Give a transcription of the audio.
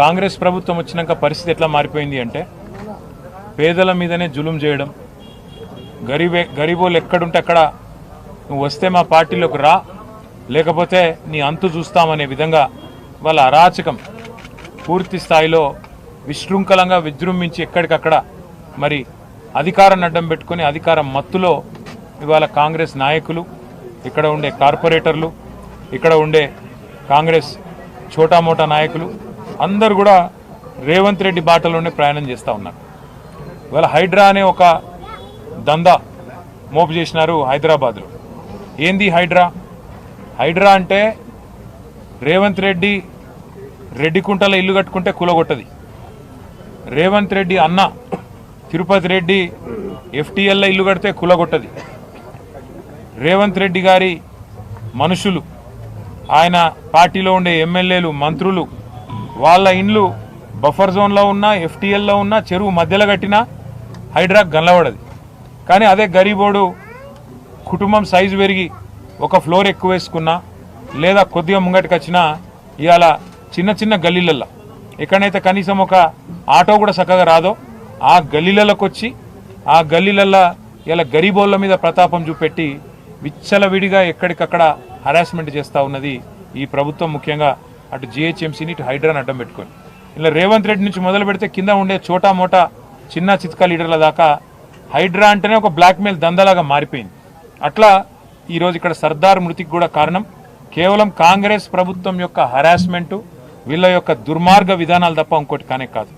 కాంగ్రెస్ ప్రభుత్వం వచ్చినాక పరిస్థితి ఎట్లా మారిపోయింది అంటే పేదల మీదనే జులుం చేయడం, గరీబోళ్ళు ఎక్కడుంటే అక్కడ నువ్వు వస్తే మా పార్టీలోకి రా, లేకపోతే నీ అంతు చూస్తామనే విధంగా వాళ్ళ అరాచకం పూర్తి స్థాయిలో విశృంఖలంగా విజృంభించి ఎక్కడికక్కడ మరి అధికారాన్ని అడ్డం పెట్టుకొని అధికార మత్తులో ఇవాళ కాంగ్రెస్ నాయకులు, ఇక్కడ ఉండే కార్పొరేటర్లు, ఇక్కడ ఉండే కాంగ్రెస్ చోటామోటా నాయకులు అందరూ కూడా రేవంత్ రెడ్డి బాటలోనే ప్రయాణం చేస్తూ ఉన్నారు. ఇవాళ హైడ్రా అనే ఒక దందా మోపు చేసినారు హైదరాబాద్లో. ఏంది హైడ్రా? హైడ్రా అంటే రేవంత్ రెడ్డి రెడ్డికుంటలో ఇల్లు కట్టుకుంటే కూలగొట్టది. రేవంత్ రెడ్డి అన్న తిరుపతి రెడ్డి ఎఫ్టీఎల్లో ఇల్లు కడితే కూలగొట్టది. రేవంత్ రెడ్డి గారి మనుషులు, ఆయన పార్టీలో ఉండే ఎమ్మెల్యేలు, మంత్రులు, వాళ్ళ ఇండ్లు బఫర్ జోన్లో ఉన్నా, ఎఫ్టీఎల్లో ఉన్నా, చెరువు మధ్యలో కట్టినా హైడ్రాక్ గనలబడది. కానీ అదే గరీబోడు కుటుంబం సైజు పెరిగి ఒక ఫ్లోర్ ఎక్కువ వేసుకున్నా లేదా కొద్దిగా ముంగటికి వచ్చినా ఇవాళ చిన్న చిన్న గల్లీలల్లో ఎక్కడైతే కనీసం ఒక ఆటో కూడా చక్కగా రాదో ఆ గల్లీలలోకి వచ్చి ఆ గల్లీలల్లో ఇలా గరీబోళ్ళ మీద ప్రతాపం చూపెట్టి విచ్చలవిడిగా ఎక్కడికక్కడ హరాస్మెంట్ చేస్తూ ఉన్నది ఈ ప్రభుత్వం. ముఖ్యంగా అటు జిహెచ్ఎంసీని ఇటు హైడ్రాని అడ్డం పెట్టుకొని ఇలా రేవంత్ రెడ్డి నుంచి మొదలు పెడితే కింద ఉండే చోటా మోటా చిన్న చిత్కా లీడర్ల దాకా హైడ్రా అంటేనే ఒక బ్లాక్మెయిల్ దందాలాగా మారిపోయింది. అట్లా ఈరోజు ఇక్కడ సర్దార్ మృతికి కూడా కారణం కేవలం కాంగ్రెస్ ప్రభుత్వం యొక్క హరాస్మెంటు, వీళ్ళ యొక్క దుర్మార్గ విధానాలు తప్ప ఇంకోటి కానే కాదు.